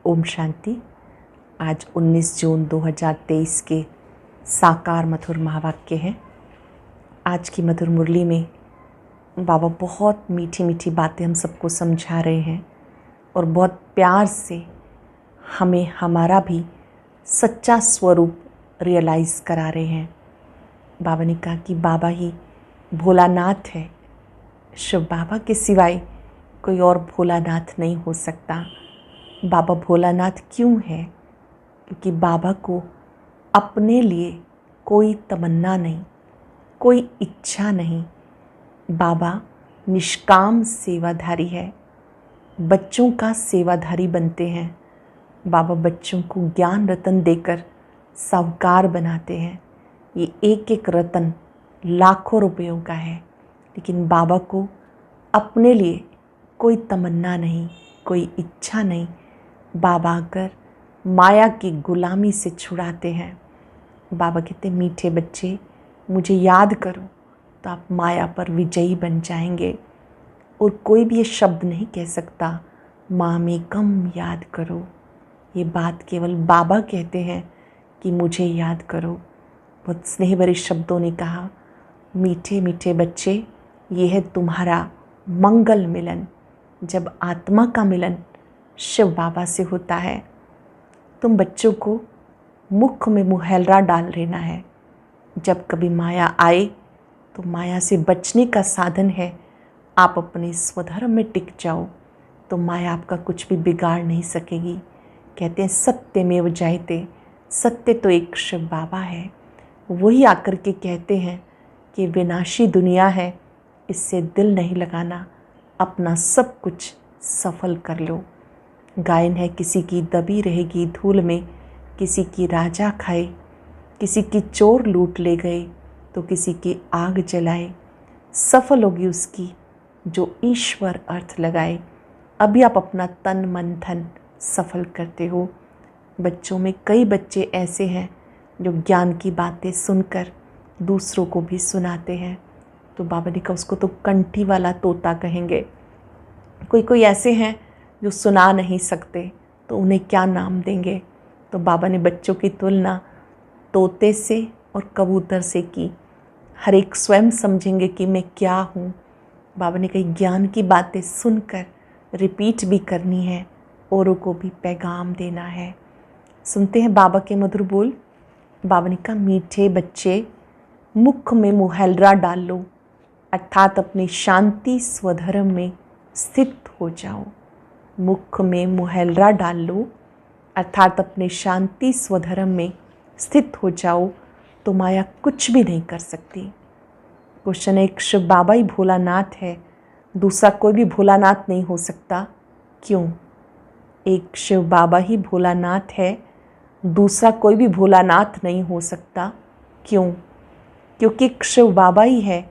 ओम शांति। आज 19 जून 2023 के साकार मधुर महावाक्य हैं। आज की मधुर मुरली में बाबा बहुत मीठी मीठी बातें हम सबको समझा रहे हैं और बहुत प्यार से हमें हमारा भी सच्चा स्वरूप रियलाइज़ करा रहे हैं। बाबा ने कहा कि बाबा ही भोलानाथ है, शिव बाबा के सिवाय कोई और भोलानाथ नहीं हो सकता। बाबा भोलानाथ क्यों है? क्योंकि बाबा को अपने लिए कोई तमन्ना नहीं, कोई इच्छा नहीं। बाबा निष्काम सेवाधारी है, बच्चों का सेवाधारी बनते हैं। बाबा बच्चों को ज्ञान रतन देकर साहूकार बनाते हैं। ये एक एक रतन लाखों रुपयों का है, लेकिन बाबा को अपने लिए कोई तमन्ना नहीं, कोई इच्छा नहीं। बाबा आकर माया की गुलामी से छुड़ाते हैं। बाबा कहते मीठे बच्चे मुझे याद करो तो आप माया पर विजयी बन जाएंगे। और कोई भी ये शब्द नहीं कह सकता माँ में कम याद करो। ये बात केवल बाबा कहते हैं कि मुझे याद करो। बहुत स्नेह भरे शब्दों ने कहा, मीठे मीठे बच्चे ये है तुम्हारा मंगल मिलन। जब आत्मा का मिलन शिव बाबा से होता है, तुम बच्चों को मुख में मुहैलरा डाल लेना है। जब कभी माया आए तो माया से बचने का साधन है, आप अपने स्वधर्म में टिक जाओ तो माया आपका कुछ भी बिगाड़ नहीं सकेगी। कहते हैं सत्यमेव जयते, सत्य तो एक शिव बाबा है। वही आकर के कहते हैं कि विनाशी दुनिया है, इससे दिल नहीं लगाना, अपना सब कुछ सफल कर लो। गायन है किसी की दबी रहेगी धूल में, किसी की राजा खाए, किसी की चोर लूट ले गए तो किसी की आग जलाए। सफल होगी उसकी जो ईश्वर अर्थ लगाए। अभी आप अपना तन मन धन सफल करते हो। बच्चों में कई बच्चे ऐसे हैं जो ज्ञान की बातें सुनकर दूसरों को भी सुनाते हैं। तो बाबा ने कहा उसको तो कंठी वाला तोता कहेंगे। कोई ऐसे हैं जो सुना नहीं सकते, तो उन्हें क्या नाम देंगे? तो बाबा ने बच्चों की तुलना तोते से और कबूतर से की। हर एक स्वयं समझेंगे कि मैं क्या हूँ। बाबा ने कही ज्ञान की बातें सुनकर रिपीट भी करनी है, औरों को भी पैगाम देना है। सुनते हैं बाबा के मधुर बोल। बाबा ने कहा मीठे बच्चे मुख में मुहैलरा डाल लो, अर्थात अपनी शांति स्वधर्म में स्थित हो जाओ। मुख में मुहैलरा डाल लो, अर्थात अपने शांति स्वधर्म में स्थित हो जाओ तो माया कुछ भी नहीं कर सकती। क्वेश्चन है, एक शिव बाबा ही भोलानाथ है, दूसरा कोई भी भोलानाथ नहीं हो सकता, क्यों? एक शिव बाबा ही भोलानाथ है, दूसरा कोई भी भोलानाथ नहीं हो सकता, क्यों? क्योंकि एक शिव बाबा ही है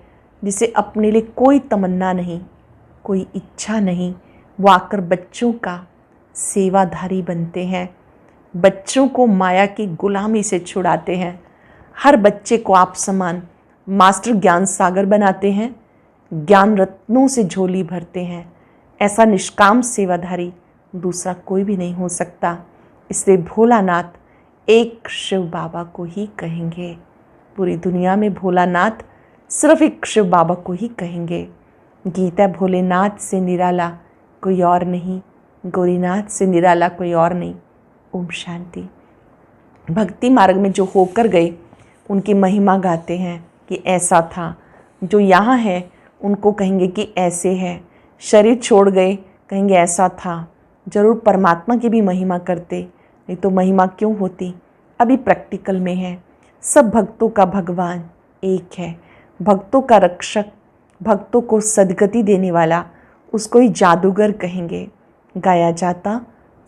जिसे अपने लिए कोई तमन्ना नहीं, कोई इच्छा नहीं। वो आकर बच्चों का सेवाधारी बनते हैं, बच्चों को माया की गुलामी से छुड़ाते हैं। हर बच्चे को आप समान मास्टर ज्ञान सागर बनाते हैं, ज्ञान रत्नों से झोली भरते हैं। ऐसा निष्काम सेवाधारी दूसरा कोई भी नहीं हो सकता। इसलिए भोलानाथ एक शिव बाबा को ही कहेंगे। पूरी दुनिया में भोलानाथ सिर्फ एक शिव बाबा को ही कहेंगे। गीता भोलेनाथ से निराला कोई और नहीं, गौरीनाथ से निराला कोई और नहीं। ओम शांति। भक्ति मार्ग में जो होकर गए उनकी महिमा गाते हैं कि ऐसा था। जो यहाँ है उनको कहेंगे कि ऐसे है। शरीर छोड़ गए कहेंगे ऐसा था। जरूर परमात्मा की भी महिमा करते, नहीं तो महिमा क्यों होती। अभी प्रैक्टिकल में है। सब भक्तों का भगवान एक है, भक्तों का रक्षक, भक्तों को सद्गति देने वाला, उसको ही जादूगर कहेंगे। गाया जाता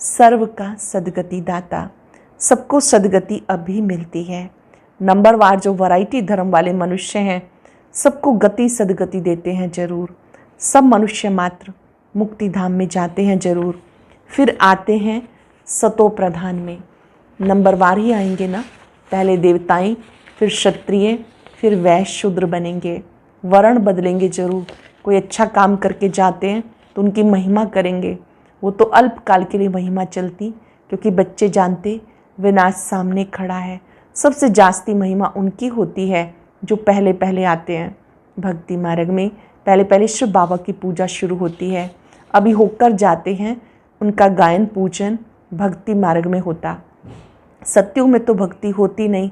सर्व का सद्गति दाता। सबको सद्गति अभी मिलती है। नंबरवार जो वैरायटी धर्म वाले मनुष्य हैं सबको गति सद्गति देते हैं जरूर। सब मनुष्य मात्र मुक्ति धाम में जाते हैं जरूर, फिर आते हैं सतो प्रधान में। नंबरवार ही आएंगे ना, पहले देवताएं, फिर क्षत्रिय, फिर वैश्य शूद्र बनेंगे, वर्ण बदलेंगे जरूर। कोई अच्छा काम करके जाते हैं तो उनकी महिमा करेंगे। वो तो अल्पकाल के लिए महिमा चलती, क्योंकि बच्चे जानते विनाश सामने खड़ा है। सबसे जास्ती महिमा उनकी होती है जो पहले पहले आते हैं। भक्ति मार्ग में पहले पहले शिव बाबा की पूजा शुरू होती है। अभी होकर जाते हैं, उनका गायन पूजन भक्ति मार्ग में होता। सतयुग में तो भक्ति होती नहीं।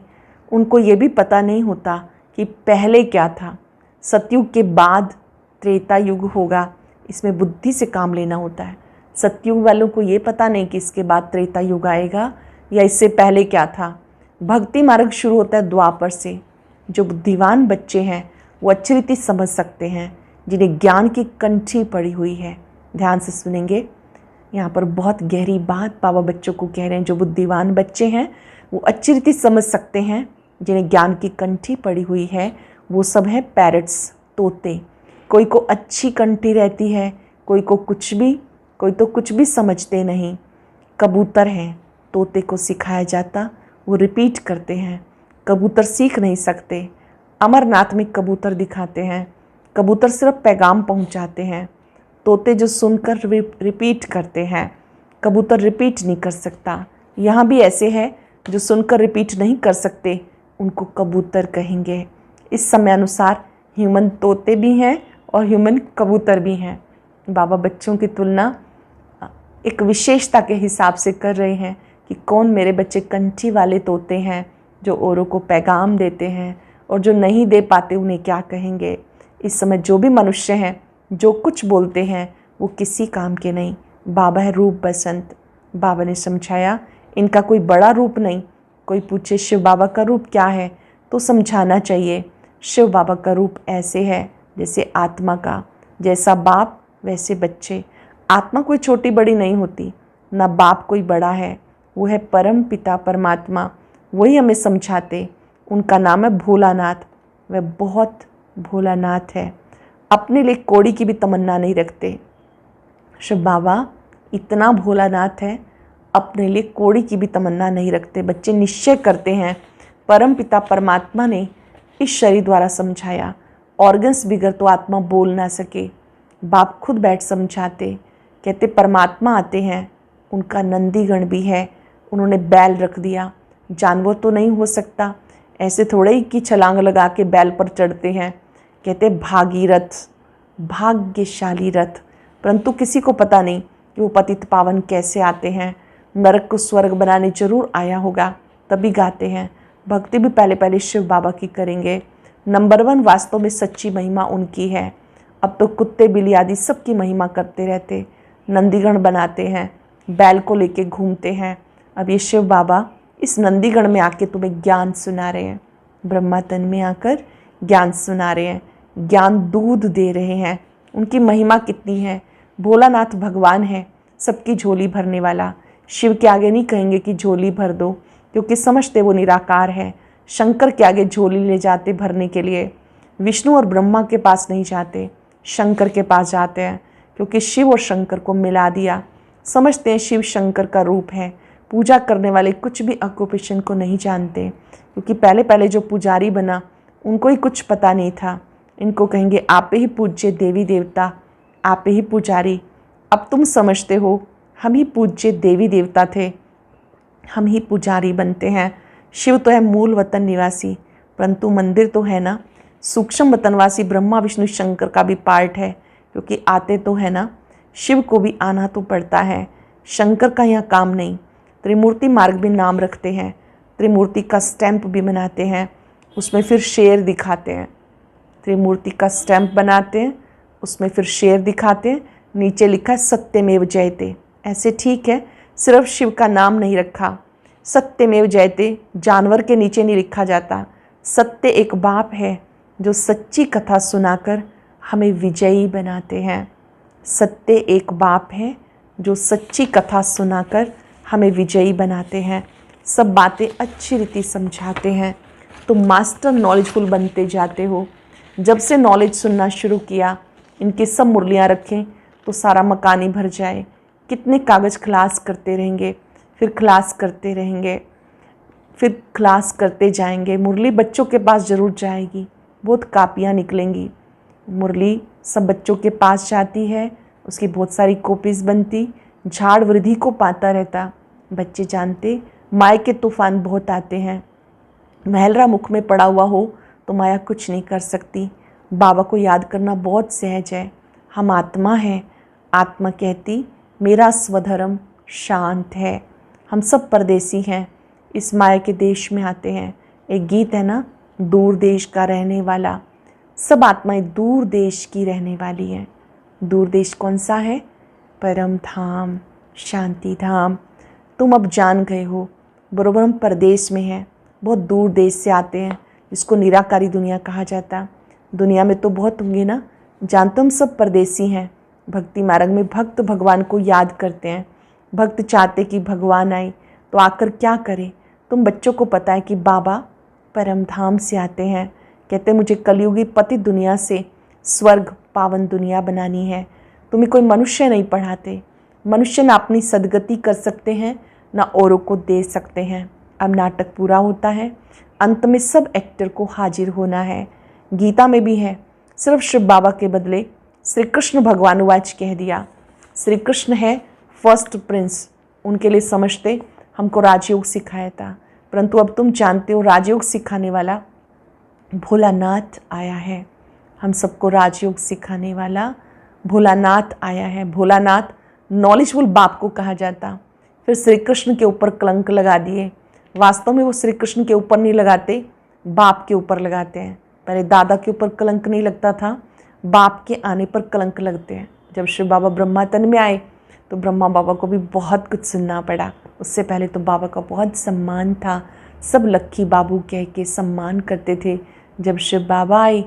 उनको ये भी पता नहीं होता कि पहले क्या था। सतयुग के बाद त्रेता युग होगा, इसमें बुद्धि से काम लेना होता है। सतयुग वालों को ये पता नहीं कि इसके बाद त्रेता युग आएगा या इससे पहले क्या था। भक्ति मार्ग शुरू होता है द्वापर से। जो बुद्धिमान बच्चे हैं वो अच्छी रीति समझ सकते हैं, जिन्हें ज्ञान की कंठी पड़ी हुई है। ध्यान से सुनेंगे, यहाँ पर बहुत गहरी बात बाबा बच्चों को कह रहे हैं। जो बुद्धिमान बच्चे हैं वो अच्छी रीति समझ सकते हैं, जिन्हें ज्ञान की कंठी पड़ी हुई है। वो सब है पैरट्स, तोते। कोई को अच्छी कंठी रहती है, कोई को कुछ भी, कोई तो कुछ भी समझते नहीं। कबूतर हैं, तोते को सिखाया जाता, वो रिपीट करते हैं। कबूतर सीख नहीं सकते। अमरनाथ में कबूतर दिखाते हैं, कबूतर सिर्फ पैगाम पहुंचाते हैं। तोते जो सुनकर रिपीट करते हैं, कबूतर रिपीट नहीं कर सकता। यहाँ भी ऐसे हैं जो सुनकर रिपीट नहीं कर सकते, उनको कबूतर कहेंगे। इस समय अनुसार ह्यूमन तोते भी हैं और ह्यूमन कबूतर भी हैं। बाबा बच्चों की तुलना एक विशेषता के हिसाब से कर रहे हैं कि कौन मेरे बच्चे कंठी वाले तोते हैं जो औरों को पैगाम देते हैं, और जो नहीं दे पाते उन्हें क्या कहेंगे। इस समय जो भी मनुष्य हैं जो कुछ बोलते हैं वो किसी काम के नहीं। बाबा है रूप बसंत। बाबा ने समझाया इनका कोई बड़ा रूप नहीं। कोई पूछे शिव बाबा का रूप क्या है तो समझाना चाहिए। शिव बाबा का रूप ऐसे है जैसे आत्मा का, जैसा बाप वैसे बच्चे। आत्मा कोई छोटी बड़ी नहीं होती, ना बाप कोई बड़ा है। वो है परम पिता परमात्मा, वही हमें समझाते। उनका नाम है भोलानाथ। वह बहुत भोलानाथ है, अपने लिए कौड़ी की भी तमन्ना नहीं रखते। शिव बाबा इतना भोलानाथ है, अपने लिए कौड़ी की भी तमन्ना नहीं रखते। बच्चे निश्चय करते हैं। परम पिता परमात्मा ने इस शरीर द्वारा समझाया। ऑर्गन्स बिगड़ तो आत्मा बोल ना सके। बाप खुद बैठ समझाते, कहते परमात्मा आते हैं, उनका नंदीगण भी है, उन्होंने बैल रख दिया। जानवर तो नहीं हो सकता, ऐसे थोड़े ही कि छलांग लगा के बैल पर चढ़ते हैं। कहते भागीरथ, भाग्यशाली रथ। परंतु किसी को पता नहीं कि वो पतित पावन कैसे आते हैं। नरक को स्वर्ग बनाने जरूर आया होगा, तभी गाते हैं। भक्ति भी पहले पहले शिव बाबा की करेंगे। नंबर 1 वास्तव में सच्ची महिमा उनकी है। अब तो कुत्ते बिल्ली आदि सबकी महिमा करते रहते, नंदीगण बनाते हैं, बैल को लेके घूमते हैं। अब ये शिव बाबा इस नंदीगण में आके तुम्हें ज्ञान सुना रहे हैं। ब्रह्मा तन में आकर ज्ञान सुना रहे हैं, ज्ञान दूध दे रहे हैं। उनकी महिमा कितनी है। भोलानाथ भगवान है, सबकी झोली भरने वाला। शिव के आगे नहीं कहेंगे कि झोली भर दो, क्योंकि समझते वो निराकार है। शंकर के आगे झोली ले जाते भरने के लिए। विष्णु और ब्रह्मा के पास नहीं जाते, शंकर के पास जाते हैं, क्योंकि शिव और शंकर को मिला दिया। समझते हैं शिव शंकर का रूप है। पूजा करने वाले कुछ भी ऑक्यूपेशन को नहीं जानते, क्योंकि पहले पहले जो पुजारी बना उनको ही कुछ पता नहीं था। इनको कहेंगे आप ही पूज्य देवी देवता, आप ही पुजारी। अब तुम समझते हो हम ही पूज्य देवी देवता थे, हम ही पुजारी बनते हैं। शिव तो है मूल वतन निवासी, परंतु मंदिर तो है ना। सूक्ष्म वतनवासी ब्रह्मा विष्णु शंकर का भी पार्ट है, क्योंकि आते तो है ना। शिव को भी आना तो पड़ता है, शंकर का यहाँ काम नहीं। त्रिमूर्ति मार्ग भी नाम रखते हैं, त्रिमूर्ति का स्टैंप भी बनाते हैं, उसमें फिर शेर दिखाते हैं। त्रिमूर्ति का स्टैंप बनाते हैं, उसमें फिर शेर दिखाते हैं, नीचे लिखा है सत्यमेव जयते। ऐसे ठीक है, सिर्फ शिव का नाम नहीं रखा। सत्यमेव जयते जानवर के नीचे नहीं लिखा जाता। सत्य एक बाप है जो सच्ची कथा सुनाकर हमें विजयी बनाते हैं। सत्य एक बाप है जो सच्ची कथा सुनाकर हमें विजयी बनाते हैं। सब बातें अच्छी रीति समझाते हैं। तुम मास्टर नॉलेजफुल बनते जाते हो। जब से नॉलेज सुनना शुरू किया, इनकी सब मुरलियाँ रखें तो सारा मकान ही भर जाए। कितने कागज़ खलास करते रहेंगे, फिर खलास करते रहेंगे, फिर खलास करते जाएंगे। मुरली बच्चों के पास ज़रूर जाएगी, बहुत कापियाँ निकलेंगी। मुरली सब बच्चों के पास जाती है, उसकी बहुत सारी कॉपीज़ बनती, झाड़ वृद्धि को पाता रहता। बच्चे जानते माया के तूफान बहुत आते हैं। महलरा मुख में पड़ा हुआ हो तो माया कुछ नहीं कर सकती। बाबा को याद करना बहुत सहज है। हम आत्मा हैं। आत्मा कहती मेरा स्वधर्म शांत है। हम सब परदेसी हैं, इस माया के देश में आते हैं। एक गीत है ना, दूर देश का रहने वाला। सब आत्माएं दूर देश की रहने वाली हैं। दूर देश कौन सा है? परम धाम, शांति धाम। तुम अब जान गए हो, बरोबर हम परदेश में हैं, बहुत दूर देश से आते हैं, जिसको निराकारी दुनिया कहा जाता। दुनिया में तो बहुत होंगे ना, जानते हम सब परदेसी हैं। भक्ति मार्ग में भक्त भगवान को याद करते हैं। भक्त चाहते कि भगवान आए तो आकर क्या करे। तुम बच्चों को पता है कि बाबा परम धाम से आते हैं। कहते मुझे कलयुगी पति दुनिया से स्वर्ग पावन दुनिया बनानी है। तुम्हें कोई मनुष्य नहीं पढ़ाते। मनुष्य ना अपनी सदगति कर सकते हैं, ना औरों को दे सकते हैं। अब नाटक पूरा होता है, अंत में सब एक्टर को हाजिर होना है। गीता में भी है, सिर्फ शिव बाबा के बदले श्री कृष्ण भगवानुवाच कह दिया। श्री कृष्ण है फर्स्ट प्रिंस, उनके लिए समझते हमको राजयोग सिखाया था। परंतु अब तुम जानते हो राजयोग सिखाने वाला भोलानाथ आया है। हम सबको राजयोग सिखाने वाला भोलानाथ आया है। भोलानाथ नॉलेजफुल बाप को कहा जाता। फिर श्री कृष्ण के ऊपर कलंक लगा दिए। वास्तव में वो श्री कृष्ण के ऊपर नहीं लगाते, बाप के ऊपर लगाते हैं। पहले दादा के ऊपर कलंक नहीं लगता था, बाप के आने पर कलंक लगते हैं। जब शिव बाबा ब्रह्मा तन में आए तो ब्रह्मा बाबा को भी बहुत कुछ सुनना पड़ा। उससे पहले तो बाबा का बहुत सम्मान था, सब लक्की बाबू कह के सम्मान करते थे। जब शिव बाबा आए,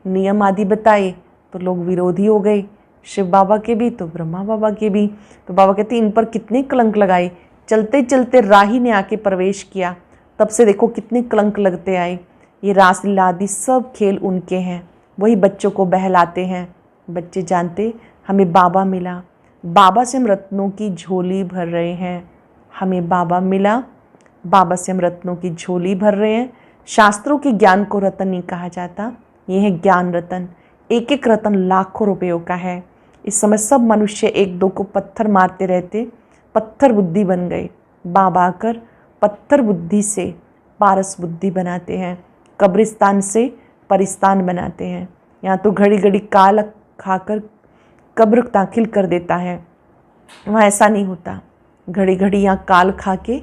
नियम आदि बताए, तो लोग विरोधी हो गए, शिव बाबा के भी तो ब्रह्मा बाबा के भी। तो बाबा कहते इन पर कितने कलंक लगाए। चलते चलते राही ने आके प्रवेश किया, तब से देखो कितने कलंक लगते आए। ये रासलीला आदि सब खेल उनके हैं, वही बच्चों को बहलाते हैं। बच्चे जानते हमें बाबा मिला, बाबा से हम रत्नों की झोली भर रहे हैं। हमें बाबा मिला, बाबा से हम रत्नों की झोली भर रहे हैं। शास्त्रों के ज्ञान को रतन नहीं कहा जाता, ये है ज्ञान रतन। एक एक रतन लाखों रुपयों का है। इस समय सब मनुष्य एक दो को पत्थर मारते रहते, पत्थर बुद्धि बन गए। बाबा आकर पत्थर बुद्धि से पारस बुद्धि बनाते हैं, कब्रिस्तान से परिस्तान बनाते हैं। यहाँ तो घड़ी घड़ी काल खाकर कब्र दाखिल कर देता है, वहाँ ऐसा नहीं होता। घड़ी घड़ी यहाँ काल खा के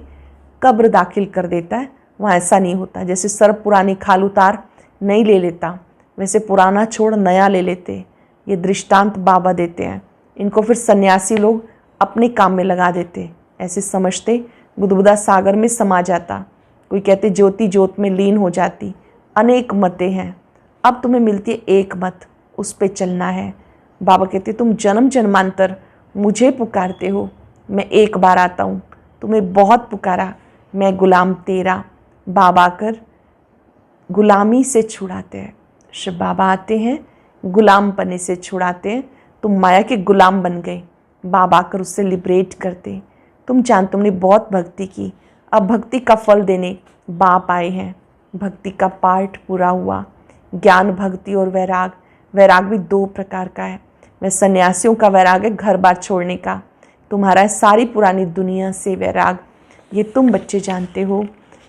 कब्र दाखिल कर देता है, वहाँ ऐसा नहीं होता। जैसे सर्प पुरानी खाल उतार नहीं ले लेता, वैसे पुराना छोड़ नया ले लेते। ये दृष्टांत बाबा देते हैं। इनको फिर सन्यासी लोग अपने काम में लगा देते, ऐसे समझते गुदगुदा सागर में समा जाता। कोई कहते ज्योति ज्योत में लीन हो जाती। अनेक मतें हैं, अब तुम्हें मिलती है एक मत, उस पे चलना है। बाबा कहते तुम जन्म जन्मांतर मुझे पुकारते हो, मैं एक बार आता हूँ। तुम्हें बहुत पुकारा, मैं गुलाम तेरा। बाबा आकर गुलामी से छुड़ाते हैं। शिव बाबा आते हैं, गुलाम पने से छुड़ाते हैं। तुम माया के गुलाम बन गए, बाबा आकर उससे लिबरेट करते। तुम तुमने बहुत भक्ति की, अब भक्ति का फल देने बाप आए हैं। भक्ति का पार्ट पूरा हुआ। ज्ञान भक्ति और वैराग। वैराग भी दो प्रकार का है। वह सन्यासियों का वैराग है घर बार छोड़ने का, तुम्हारा है सारी पुरानी दुनिया से वैराग। ये तुम बच्चे जानते हो,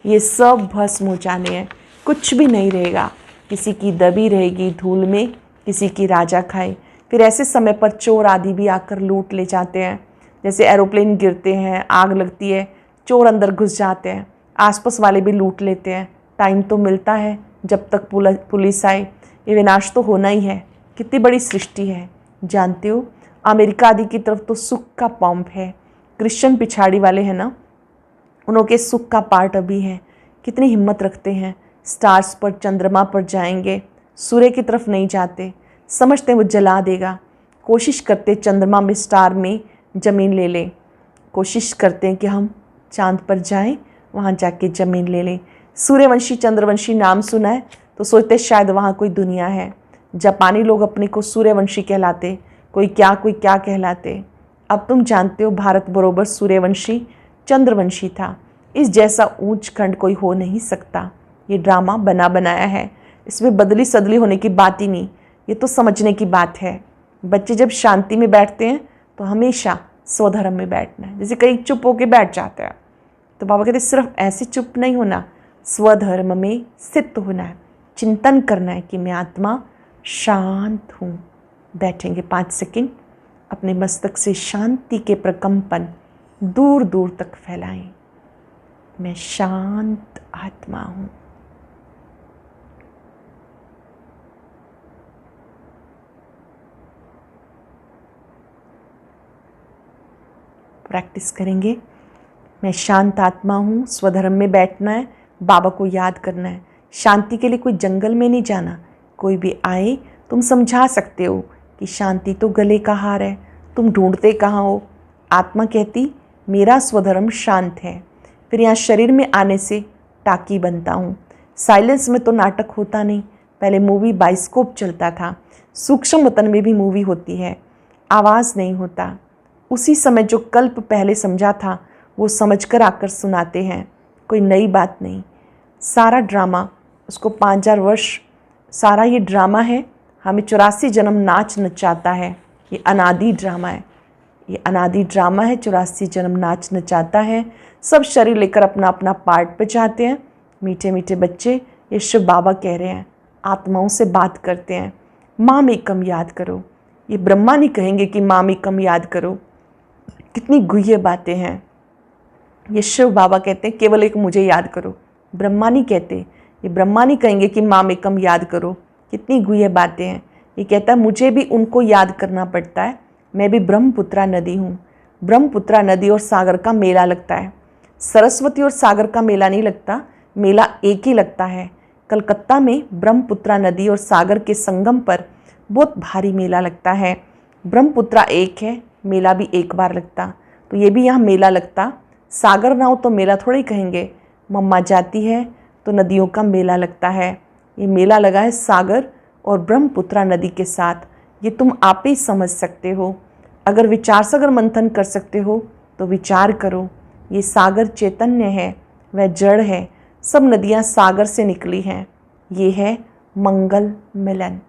ये सब भस्म हो जाने हैं, कुछ भी नहीं रहेगा। किसी की दबी रहेगी धूल में, किसी की राजा खाए। फिर ऐसे समय पर चोर आदि भी आकर लूट ले जाते हैं। जैसे एरोप्लेन गिरते हैं, आग लगती है, चोर अंदर घुस जाते हैं, आसपास वाले भी लूट लेते हैं। टाइम तो मिलता है जब तक पुलिस आए, ये विनाश तो होना ही है। कितनी बड़ी सृष्टि है जानते हो। अमेरिका आदि की तरफ तो सुख का पंप है, क्रिश्चियन पिछाड़ी वाले हैं ना, उनके सुख का पार्ट अभी है। कितनी हिम्मत रखते हैं, स्टार्स पर चंद्रमा पर जाएंगे, सूर्य की तरफ नहीं जाते, समझते वो जला देगा। कोशिश करते चंद्रमा में स्टार में ज़मीन ले लें, कोशिश करते हैं कि हम चांद पर जाएं, वहाँ जाके ज़मीन ले लें। सूर्यवंशी चंद्रवंशी नाम सुना है तो सोचते शायद वहाँ कोई दुनिया है। जापानी लोग अपने को सूर्यवंशी कहलाते, कोई क्या कहलाते। अब तुम जानते हो भारत बरोबर सूर्यवंशी चंद्रवंशी था। इस जैसा ऊंच खंड कोई हो नहीं सकता। ये ड्रामा बना बनाया है, इसमें बदली सदली होने की बात ही नहीं, ये तो समझने की बात है। बच्चे जब शांति में बैठते हैं तो हमेशा स्वधर्म में बैठना है। जैसे कई चुप होके बैठ जाते हैं, तो बाबा कहते सिर्फ ऐसे चुप नहीं होना, स्वधर्म में स्थित होना है, चिंतन करना है कि मैं आत्मा शांत हूँ। बैठेंगे 5 सेकंड, अपने मस्तक से शांति के प्रकंपन दूर दूर तक फैलाएं। मैं शांत आत्मा हूँ। प्रैक्टिस करेंगे। मैं शांत आत्मा हूँ, स्वधर्म में बैठना है, बाबा को याद करना है। शांति के लिए कोई जंगल में नहीं जाना, कोई भी आए तुम समझा सकते हो कि शांति तो गले का हार है, तुम ढूंढते कहाँ हो। आत्मा कहती मेरा स्वधर्म शांत है। फिर यहाँ शरीर में आने से टाकी बनता हूँ। साइलेंस में तो नाटक होता नहीं, पहले मूवी बाइस्कोप चलता था, सूक्ष्म वतन में भी मूवी होती है, आवाज़ नहीं होता। उसी समय जो कल्प पहले समझा था वो समझकर आकर सुनाते हैं, कोई नई बात नहीं। सारा ड्रामा, उसको 5000 वर्ष सारा ये ड्रामा है, हमें 84 जन्म नाच नचाता है। ये अनादि ड्रामा है, ये अनादि ड्रामा है, 84 जन्म नाच नचाता है। सब शरीर लेकर अपना अपना पार्ट बजाते हैं। मीठे मीठे बच्चे, ये शिव बाबा कह रहे हैं, आत्माओं से बात करते हैं, माम एकम याद करो। ये ब्रह्मा नहीं कहेंगे कि माम एकम याद करो, कितनी गुह्य बातें हैं। ये शिव बाबा कहते हैं केवल एक मुझे याद करो, ब्रह्मा नहीं कहते। ये ब्रह्मा नहीं कहेंगे कि माम एकम याद करो, कितनी गुह्य बातें हैं। ये कहता है मुझे भी उनको याद करना पड़ता है, मैं भी ब्रह्मपुत्रा नदी हूँ। ब्रह्मपुत्रा नदी और सागर का मेला लगता है, सरस्वती और सागर का मेला नहीं लगता, मेला एक ही लगता है। कलकत्ता में ब्रह्मपुत्रा नदी और सागर के संगम पर बहुत भारी मेला लगता है। ब्रह्मपुत्रा एक है, मेला भी एक बार लगता, तो ये भी यहाँ मेला लगता। सागर ना हो तो मेला थोड़ा ही कहेंगे। मम्मा जाती है तो नदियों का मेला लगता है। ये मेला लगा है सागर और ब्रह्मपुत्रा नदी के साथ। ये तुम आप ही समझ सकते हो। अगर विचार सागर मंथन कर सकते हो तो विचार करो। ये सागर चैतन्य है, वह जड़ है, सब नदियाँ सागर से निकली हैं। ये है मंगल मिलन,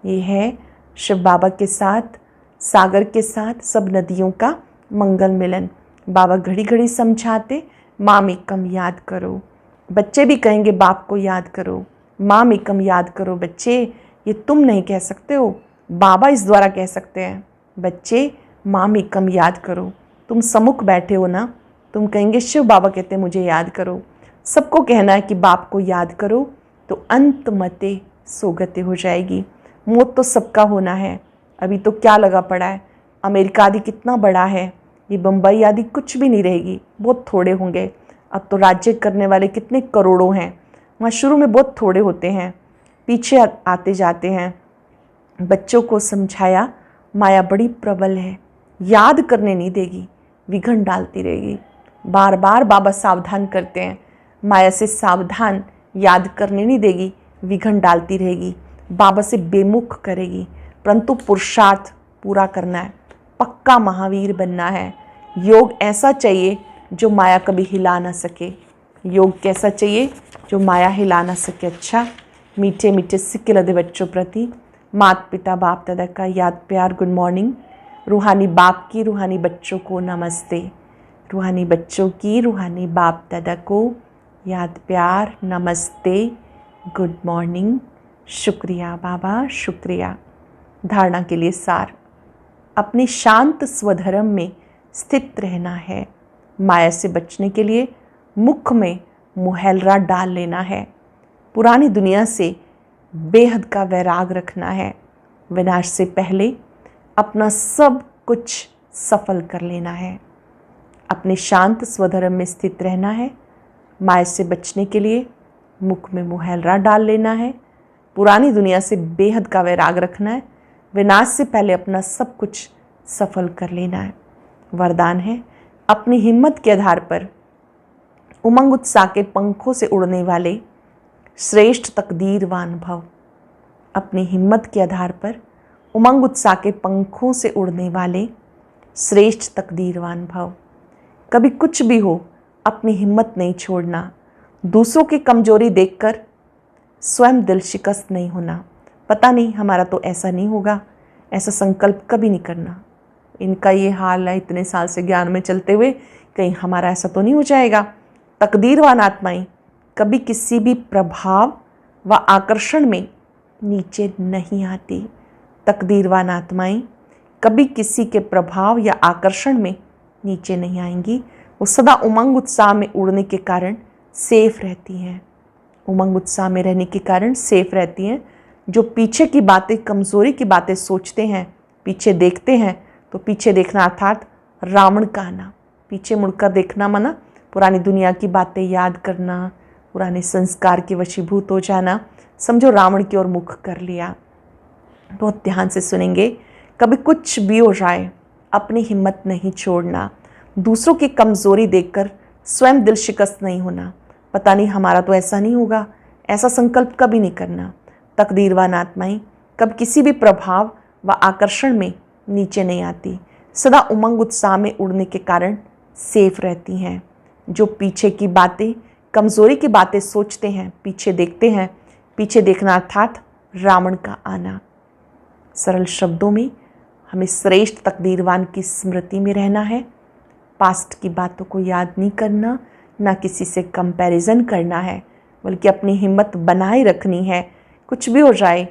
ये है शिव बाबा के साथ, सागर के साथ सब नदियों का मंगल मिलन। बाबा घड़ी घड़ी समझाते, माम एकम याद करो। बच्चे भी कहेंगे बाप को याद करो, माम एकम याद करो। बच्चे ये तुम नहीं कह सकते हो, बाबा इस द्वारा कह सकते हैं। बच्चे माम एकम याद करो। तुम सम्मुख बैठे हो ना, तुम कहेंगे शिव बाबा कहते हैं मुझे याद करो। सबको कहना है कि बाप को याद करो, तो अंत मते सोगते हो जाएगी। मौत तो सबका होना है। अभी तो क्या लगा पड़ा है, अमेरिका आदि कितना बड़ा है, ये बम्बई आदि कुछ भी नहीं रहेगी, बहुत थोड़े होंगे। अब तो राज्य करने वाले कितने करोड़ों हैं, वहाँ शुरू में बहुत थोड़े होते हैं, पीछे आते जाते हैं। बच्चों को समझाया माया बड़ी प्रबल है, याद करने नहीं देगी, विघन डालती रहेगी। बार बार बाबा सावधान करते हैं, माया से सावधान, याद करने नहीं देगी, विघन डालती रहेगी, बाबा से बेमुख करेगी। परंतु पुरुषार्थ पूरा करना है, पक्का महावीर बनना है। योग ऐसा चाहिए जो माया कभी हिला ना सके। योग कैसा चाहिए जो माया हिला ना सके। अच्छा, मीठे मीठे सिक्के लदे बच्चों प्रति माता पिता बाप दादा का याद प्यार, गुड मॉर्निंग। रूहानी बाप की रूहानी बच्चों को नमस्ते। रूहानी बच्चों की रूहानी बाप दादा को याद प्यार, नमस्ते, गुड मॉर्निंग। शुक्रिया बाबा, शुक्रिया। धारणा के लिए सार, अपने शांत स्वधर्म में स्थित रहना है। माया से बचने के लिए मुख में मुहैलरा डाल लेना है। पुरानी दुनिया से बेहद का वैराग रखना है। विनाश से पहले अपना सब कुछ सफल कर लेना है। अपने शांत स्वधर्म में स्थित रहना है। माया से बचने के लिए मुख में मुहैलरा डाल लेना है। पुरानी दुनिया से बेहद का वैराग रखना है। विनाश से पहले अपना सब कुछ सफल कर लेना है। वरदान है, अपनी हिम्मत के आधार पर उमंग उत्साह के पंखों से उड़ने वाले श्रेष्ठ तकदीरवान भव। अपनी हिम्मत के आधार पर उमंग उत्साह के पंखों से उड़ने वाले श्रेष्ठ तकदीरवान भव। कभी कुछ भी हो, अपनी हिम्मत नहीं छोड़ना। दूसरों की कमजोरी देखकर स्वयं दिल शिकस्त नहीं होना। पता नहीं हमारा तो ऐसा नहीं होगा, ऐसा संकल्प कभी नहीं करना। इनका ये हाल है इतने साल से ज्ञान में चलते हुए, कहीं हमारा ऐसा तो नहीं हो जाएगा। तकदीरवान आत्माएं कभी किसी भी प्रभाव व आकर्षण में नीचे नहीं आती। तकदीरवान आत्माएं कभी किसी के प्रभाव या आकर्षण में नीचे नहीं आएंगी। वो सदा उमंग उत्साह में उड़ने के कारण सेफ रहती हैं। उमंग उत्साह में रहने के कारण सेफ रहती हैं। जो पीछे की बातें, कमज़ोरी की बातें सोचते हैं, पीछे देखते हैं, तो पीछे देखना अर्थात रावण का आना। पीछे मुड़कर देखना माना पुरानी दुनिया की बातें याद करना, पुराने संस्कार के वशीभूत हो जाना, समझो रावण की ओर मुख कर लिया। बहुत ध्यान से सुनेंगे। कभी कुछ भी हो जाए, अपनी हिम्मत नहीं छोड़ना। दूसरों की कमज़ोरी देखकर स्वयं दिल शिकस्त नहीं होना। पता नहीं हमारा तो ऐसा नहीं होगा, ऐसा संकल्प कभी नहीं करना। तकदीरवान आत्माएं कब किसी भी प्रभाव व आकर्षण में नीचे नहीं आती। सदा उमंग उत्साह में उड़ने के कारण सेफ रहती हैं। जो पीछे की बातें, कमज़ोरी की बातें सोचते हैं, पीछे देखते हैं, पीछे देखना अर्थात रावण का आना। सरल शब्दों में हमें श्रेष्ठ तकदीरवान की स्मृति में रहना है। पास्ट की बातों को याद नहीं करना, ना किसी से कंपैरिजन करना है, बल्कि अपनी हिम्मत बनाए रखनी है। कुछ भी हो जाए,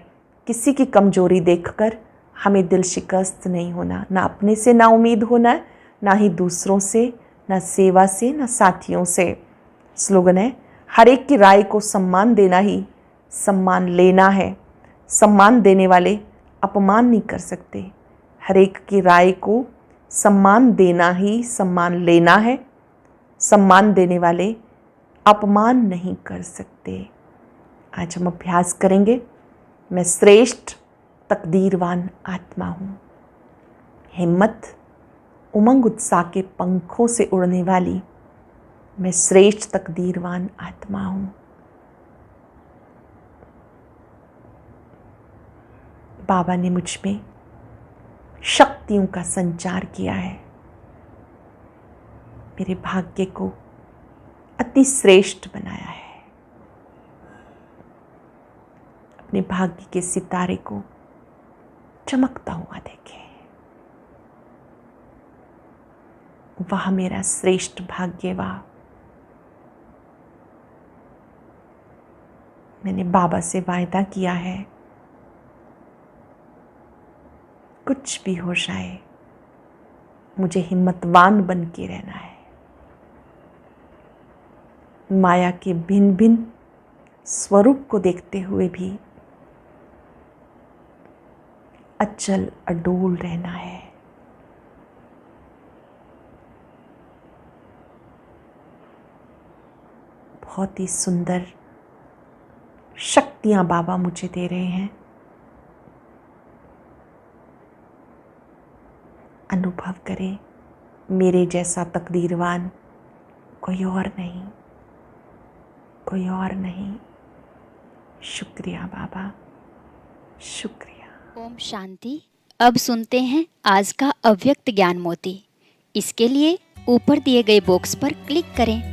किसी की कमजोरी देखकर हमें दिल शिकस्त नहीं होना। ना अपने से ना उम्मीद होना, ना ही दूसरों से, ना सेवा से, ना साथियों से। स्लोगन है, हर एक की राय को सम्मान देना ही सम्मान लेना है। सम्मान देने वाले अपमान नहीं कर सकते। हर एक की राय को सम्मान देना ही सम्मान लेना है। सम्मान देने वाले अपमान नहीं कर सकते। आज हम अभ्यास करेंगे। मैं श्रेष्ठ तकदीरवान आत्मा हूँ। हिम्मत, उमंग उत्साह के पंखों से उड़ने वाली मैं श्रेष्ठ तकदीरवान आत्मा हूँ। बाबा ने मुझ में शक्तियों का संचार किया है। मेरे भाग्य को अति श्रेष्ठ बनाया है। अपने भाग्य के सितारे को चमकता हुआ देखे। वह मेरा श्रेष्ठ भाग्य, वाह। मैंने बाबा से वायदा किया है, कुछ भी हो जाए मुझे हिम्मतवान बन के रहना है। माया के भिन्न भिन्न स्वरूप को देखते हुए भी अचल अडोल रहना है। बहुत ही सुंदर शक्तियां बाबा मुझे दे रहे हैं। अनुभव करें, मेरे जैसा तकदीरवान कोई और नहीं, कोई और नहीं। शुक्रिया बाबा, शुक्रिया। ओम शांति। अब सुनते हैं आज का अव्यक्त ज्ञान मोती। इसके लिए ऊपर दिए गए बॉक्स पर क्लिक करें